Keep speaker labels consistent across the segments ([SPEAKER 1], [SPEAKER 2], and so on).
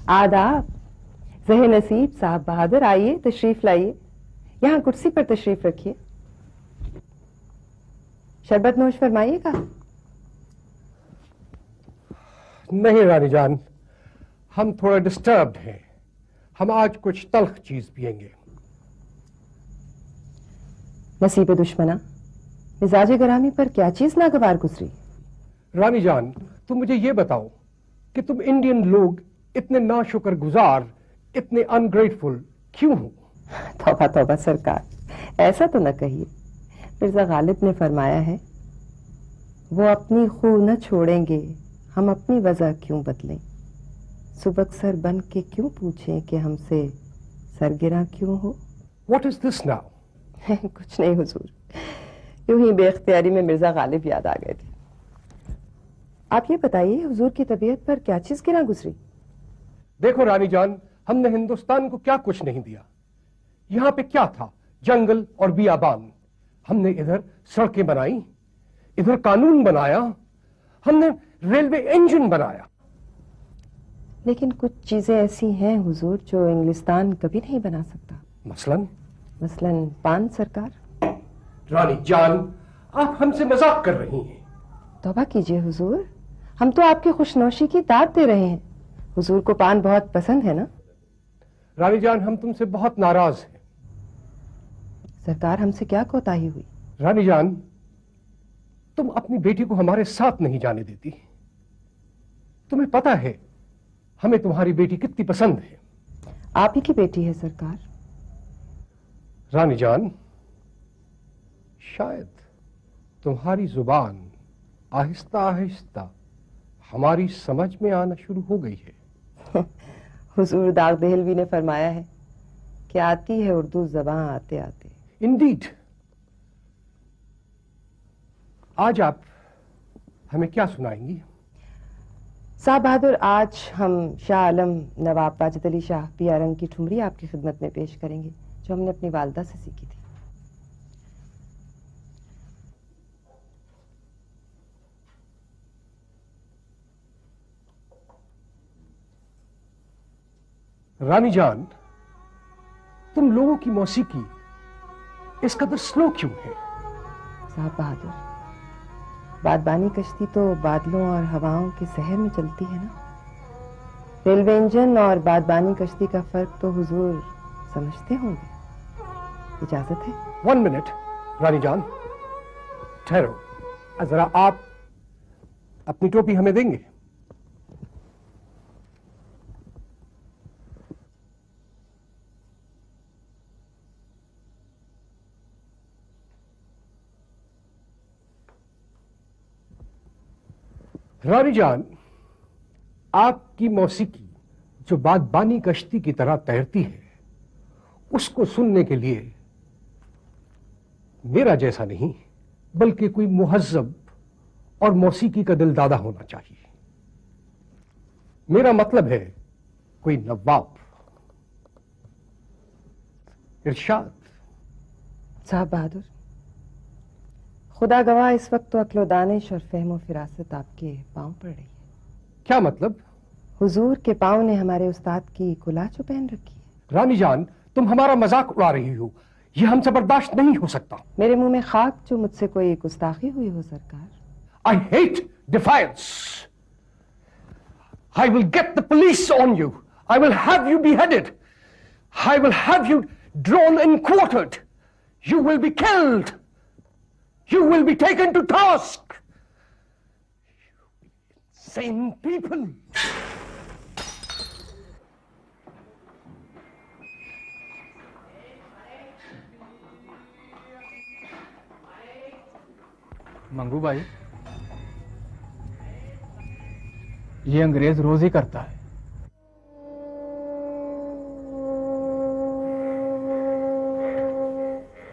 [SPEAKER 1] आदाब। ज़हे नसीब साहब बहादुर, आइए तशरीफ लाइए, यहाँ कुर्सी पर तशरीफ रखिए। शरबत नोश फरमाइएगा।
[SPEAKER 2] नहीं रानी जान, हम थोड़ा डिस्टर्ब्ड हैं। हम आज कुछ तल्ख चीज पिएंगे।
[SPEAKER 1] नसीब दुश्मना, मिजाज गरामी पर क्या चीज नागवार गुजरी?
[SPEAKER 2] रानी जान, तुम मुझे ये बताओ कि तुम इंडियन लोग इतने नाशुक्रगुजार, इतने अनग्रेटफुल क्यों हो?
[SPEAKER 1] तौबा तौबा सरकार, ऐसा तो न कहिए। मिर्जा गालिब ने फरमाया है, वो अपनी खू न छोड़ेंगे, हम अपनी वजह क्यों बदलें। सुबकसर बन के क्यों पूछें कि हमसे सरगिरा क्यों हो।
[SPEAKER 2] What is this now?
[SPEAKER 1] कुछ नहीं हुजूर, यूं ही बेख्तियारी में मिर्जा गालिब याद आ गए थे। आप ये बताइए, हुजूर की तबीयत पर क्या चीज गिरा गुजरी?
[SPEAKER 2] देखो रानी जान, हमने हिंदुस्तान को क्या कुछ नहीं दिया। यहां पे क्या था? जंगल और बियाबान। हमने इधर सड़कें बनाई, इधर कानून बनाया, हमने रेलवे इंजन बनाया।
[SPEAKER 1] लेकिन कुछ चीजें ऐसी हैं हुजूर जो इंग्लिस्तान कभी नहीं बना सकता। मसलन पान सरकार।
[SPEAKER 2] रानी जान, आप हमसे मजाक कर रही हैं।
[SPEAKER 1] तौबा कीजिए हुजूर, हम तो आपकी खुशनौशी की दाद दे रहे हैं। हुजूर को पान बहुत पसंद है ना?
[SPEAKER 2] रानी जान, हम तुमसे बहुत नाराज हैं।
[SPEAKER 1] सरकार, हमसे क्या कोताही हुई?
[SPEAKER 2] रानी जान, तुम अपनी बेटी को हमारे साथ नहीं जाने देती। तुम्हें पता है हमें तुम्हारी बेटी कितनी पसंद है।
[SPEAKER 1] आप ही की बेटी है सरकार।
[SPEAKER 2] रानी जान, शायद तुम्हारी जुबान आहिस्ता आहिस्ता हमारी समझ में आना शुरू हो गई है।
[SPEAKER 1] हुजूर दाग देहलवी ने फरमाया है कि आती है उर्दू ज़बान आते आते।
[SPEAKER 2] इंडीड। आज आप हमें क्या सुनाएंगी?
[SPEAKER 1] साहब बहादुर, आज हम शाह आलम नवाब वाजिद अली शाह पियारंग की ठुमरी आपकी खिदमत में पेश करेंगे, जो हमने अपनी वालदा से सीखी थी।
[SPEAKER 2] रानी जान, तुम लोगों की मौसीकी इस कदर स्लो क्यों है?
[SPEAKER 1] साहब बहादुर, बादबानी कश्ती तो बादलों और हवाओं के शहर में चलती है ना। रेलवे इंजन और बादबानी कश्ती का फर्क तो हुजूर समझते होंगे। इजाजत है?
[SPEAKER 2] 1 मिनट रानी जान, ठहरो। जरा आप अपनी टोपी हमें देंगे? रानी जान, आपकी मौसीकी जो बादबानी कश्ती की तरह तैरती है, उसको सुनने के लिए मेरा जैसा नहीं बल्कि कोई मुहज्जब और मौसीकी का दिलदादा होना चाहिए। मेरा मतलब है कोई नवाब। इरशाद।
[SPEAKER 1] साहब बहादुर, खुदा गवाह, इस वक्त तो अक्ल दानिश और फहम फिरासत आपके पांव पड़ रही है।
[SPEAKER 2] क्या मतलब?
[SPEAKER 1] हुजूर के पांव ने हमारे उस्ताद की कुला जो पहन रखी है।
[SPEAKER 2] रानी जान, तुम हमारा मजाक उड़ा रही हो। यह हमसे बर्दाश्त नहीं हो सकता।
[SPEAKER 1] मेरे मुंह में खाक जो मुझसे कोई गुस्ताखी हुई हो सरकार।
[SPEAKER 2] I hate defiance. I will get the police on you. I will have you beheaded. I will have you drawn and quartered. You will be killed. You will be taken to task. You insane people.
[SPEAKER 3] Mangu भाई, ये अंग्रेज रोज ही करता है।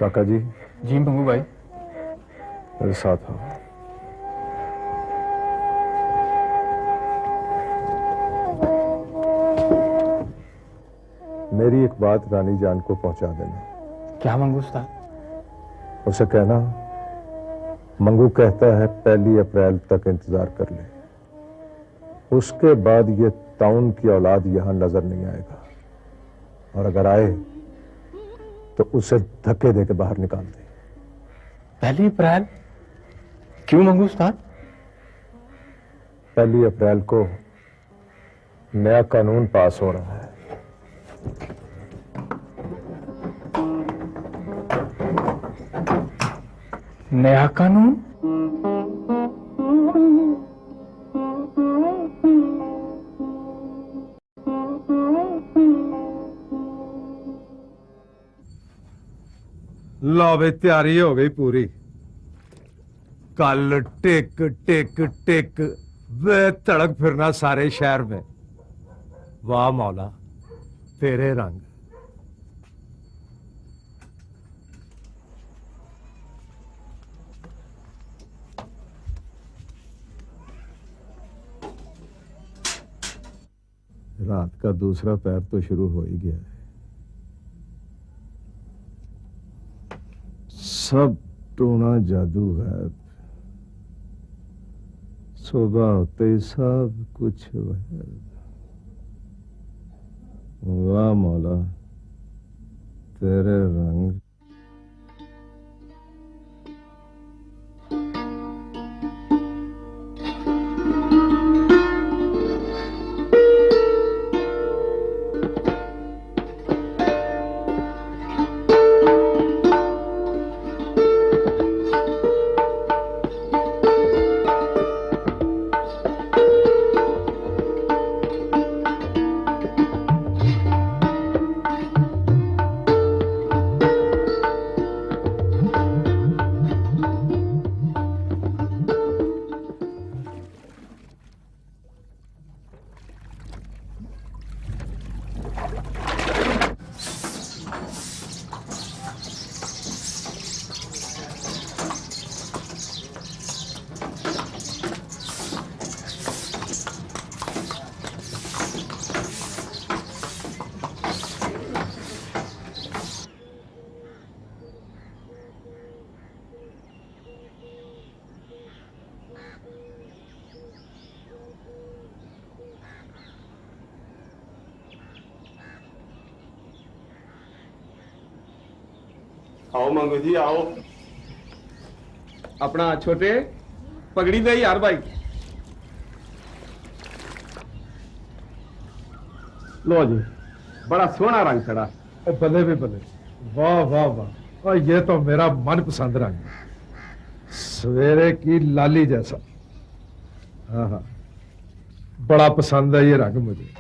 [SPEAKER 4] काका जी।
[SPEAKER 3] जी मंगू भाई।
[SPEAKER 4] मेरे साथ आओ। मेरी एक बात रानी जान को पहुंचा देना।
[SPEAKER 3] क्या मंगू उस्ताद?
[SPEAKER 4] उसे कहना मंगू कहता है 1 अप्रैल तक इंतजार कर ले, उसके बाद ये ताउन की औलाद यहां नजर नहीं आएगा, और अगर आए तो उसे धक्के देके बाहर निकाल दे।
[SPEAKER 3] 1 अप्रैल? क्यों मंगू उस्ताद?
[SPEAKER 4] 1 अप्रैल को नया कानून पास हो रहा है।
[SPEAKER 3] नया कानून?
[SPEAKER 5] लो भाई, तैयारी हो गई पूरी। कल टिक टिक टिक वे तड़क फिरना सारे शहर में। वाह मौला, तेरे रंग। रात का दूसरा पैर तो शुरू हो ही गया है। सब टोना जादू है। सुबह होते ही सब कुछ है। वाह मौला, तेरे रंग।
[SPEAKER 6] आओ मंगू जी आओ। अपना छोटे पगड़ी दे यार भाई। लो जी, बड़ा सोहना रंग चढ़ा।
[SPEAKER 5] बल्ले भी बल्ले, वाह वाह वाह। और ये तो मेरा मनपसंद रंग है, सवेरे की लाली जैसा। हाँ हाँ, बड़ा पसंद है ये रंग मुझे।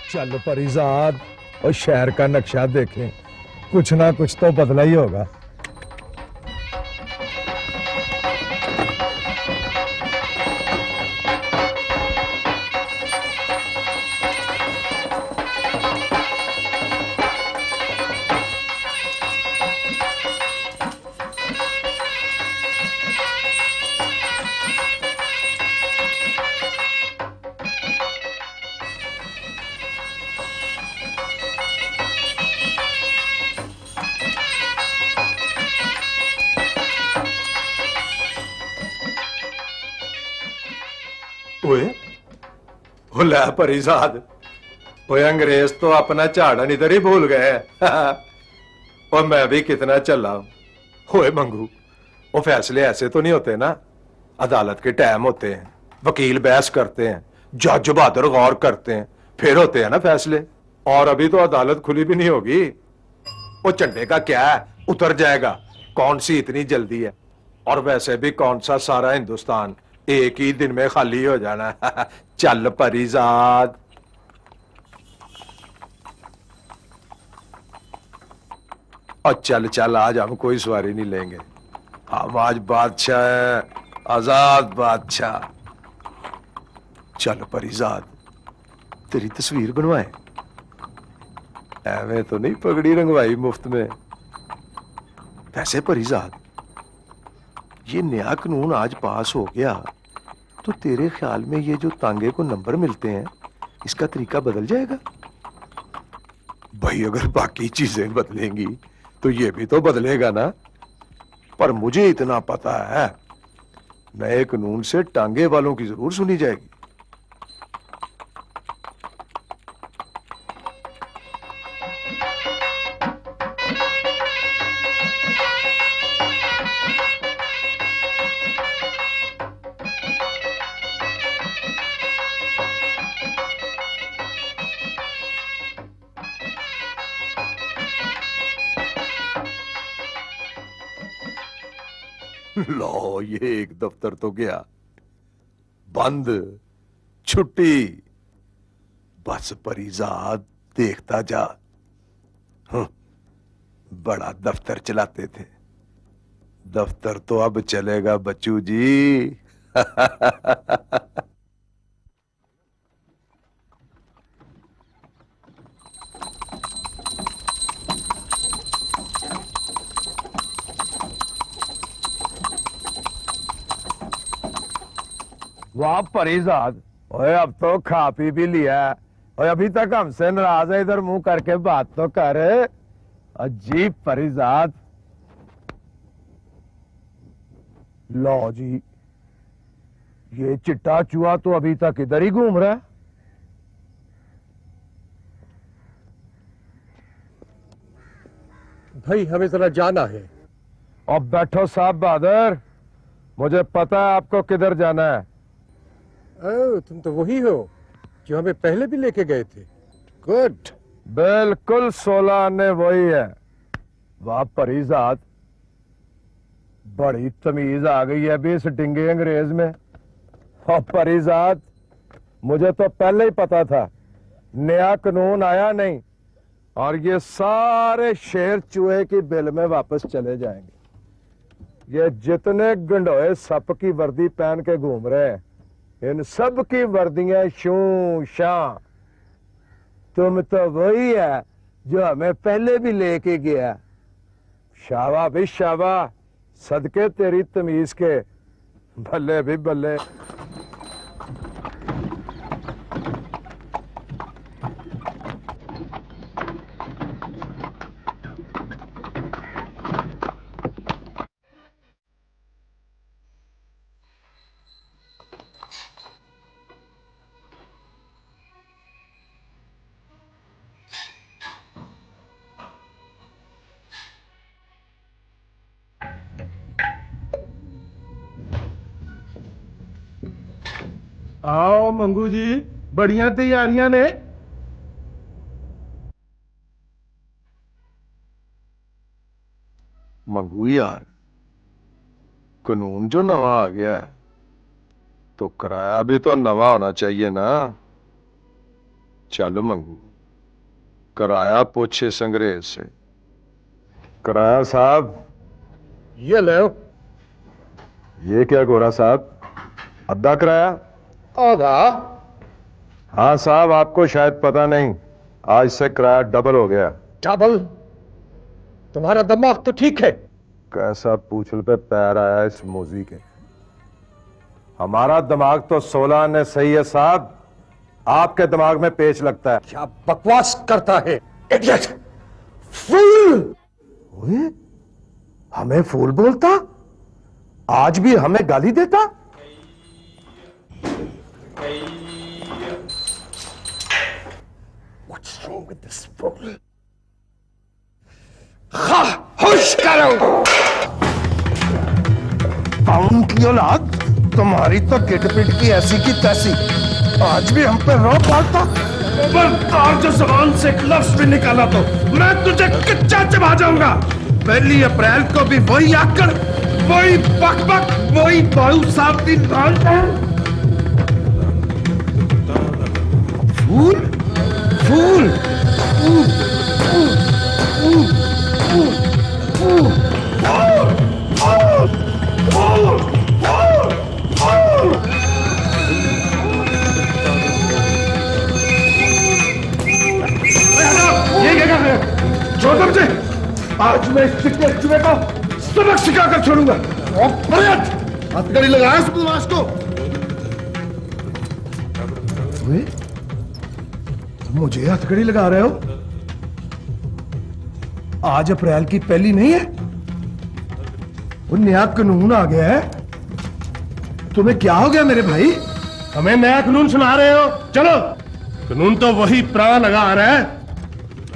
[SPEAKER 5] चल परिजाद, और शहर का नक्शा देखें, कुछ ना कुछ तो बदला ही होगा।
[SPEAKER 7] ले परिजाद, वो अंग्रेज तो अपना झाड़न इधर ही भूल गए। और मैं भी कितना चला हुए मंगू, वो फैसले ऐसे तो नहीं होते ना। अदालत के टाइम होते हैं, वकील बहस करते हैं, जज बहादुर गौर करते हैं, फिर होते हैं ना फैसले। और अभी तो अदालत खुली भी नहीं होगी। वो झंडे का क्या है, उतर जाएगा। कौन सी इतनी जल्दी है। और वैसे भी कौन सा सारा हिंदुस्तान एक ही दिन में खाली हो जाना। चल परिजाद। और चल चल, आज हम कोई सवारी नहीं लेंगे। हम आज बादशाह है, आजाद बादशाह। चल परिजाद, तेरी तस्वीर बनवाए। एवं तो नहीं पगड़ी रंगवाई मुफ्त में। वैसे परिजाद, ये नया कानून आज पास हो गया तो तेरे ख्याल में ये जो तांगे को नंबर मिलते हैं, इसका तरीका बदल जाएगा? भाई अगर बाकी चीजें बदलेंगी तो ये भी तो बदलेगा ना। पर मुझे इतना पता है, नए कानून से टांगे वालों की जरूर सुनी जाएगी। लो, ये एक दफ्तर तो गया, बंद, छुट्टी। बस परिजाद देखता जा। बड़ा दफ्तर चलाते थे, दफ्तर तो अब चलेगा बच्चू जी।
[SPEAKER 5] वाह परिजाद, ओए अब तो खा पी भी लिया है और अभी तक हमसे नाराज है। इधर मुंह करके बात तो कर। अजीब परिजाद। लो जी, ये चिट्टा चूहा तो अभी तक इधर ही घूम रहा है।
[SPEAKER 2] भाई हमें जरा जाना है।
[SPEAKER 5] अब बैठो साहब बहादुर, मुझे पता है आपको किधर जाना है।
[SPEAKER 2] तुम तो वही हो जो हमें पहले भी लेके गए थे। गुड।
[SPEAKER 5] बिल्कुल 16 आने वही है। वाह परिजाद, बड़ी तमीज आ गई है भी इस डिंगे अंग्रेज में। और परिजाद, मुझे तो पहले ही पता था नया कानून आया नहीं और ये सारे शेर चूहे की बिल में वापस चले जाएंगे। ये जितने गंडोए सप की वर्दी पहन के घूम रहे हैं, इन सब की वर्दियां शू शां। तुम तो वही है जो हमें पहले भी लेके गया। शाबा भी शाबा, सदके तेरी तमीज के। भले भी भले। आओ मंगू जी, बढ़िया तैयारियां ने।
[SPEAKER 7] मंगू यार, कानून जो नवा आ गया है तो किराया भी तो नवा होना चाहिए ना। चल मंगू, किराया पूछे संग्रेज से।
[SPEAKER 5] किराया साहब,
[SPEAKER 2] ये लो।
[SPEAKER 5] ये क्या गोरा साहब, अद्धा किराया?
[SPEAKER 2] आधा?
[SPEAKER 5] हाँ साहब, आपको शायद पता नहीं, आज से किराया डबल हो गया।
[SPEAKER 2] डबल? तुम्हारा दिमाग तो ठीक है।
[SPEAKER 5] कैसा पूछल पे पैर आया इस मोजी के। हमारा दिमाग तो 16 आने सही है साहब, आपके दिमाग में पेच लगता है।
[SPEAKER 2] क्या बकवास करता है इडियट, फूल।
[SPEAKER 5] ओए, हमें फूल बोलता, आज भी हमें गाली देता।
[SPEAKER 2] What's wrong with this fool? होश करो।
[SPEAKER 5] पाउन की औलाद, तुम्हारी तो गिटपिट की ऐसी की तैसी, आज भी हम पे रौ पालता।
[SPEAKER 8] खबरदार जो जबान से एक लफ्ज भी निकाला तो मैं तुझे कच्चा चबा जाऊंगा। 1 अप्रैल को भी वही आकर
[SPEAKER 5] वही बकबक, वही बाहू साहब की लालटेन। फूल फूल ये क्या कर रहे हो? छोड़ दो मुझे। आज मैं इस चिट्टे चूहे का सबक सिखाकर छोड़ूंगा। हथकड़ी लगाया इस बदमाश को। मुझे हथकड़ी लगा रहे हो? आज अप्रैल की पहली नहीं है? वो नया कानून आ गया है। तुम्हें क्या हो गया मेरे भाई?
[SPEAKER 8] हमें नया कानून सुना रहे हो? चलो, कानून तो वही प्राण लगा रहा है।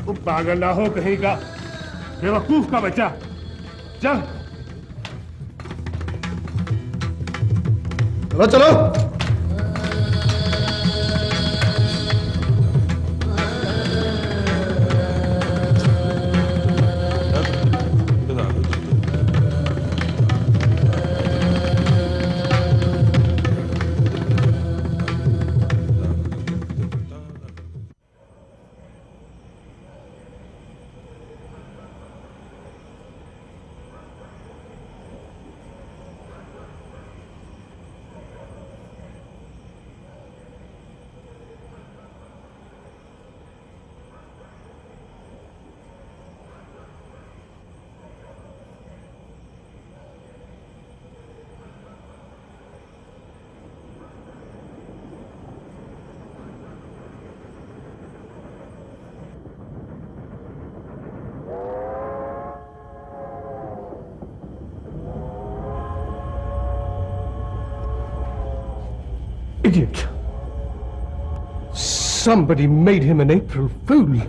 [SPEAKER 8] वो पागल ना हो कहीं का, बेवकूफ का बच्चा। चल
[SPEAKER 5] चलो चलो।
[SPEAKER 2] Idiot. Somebody made him an April Fool.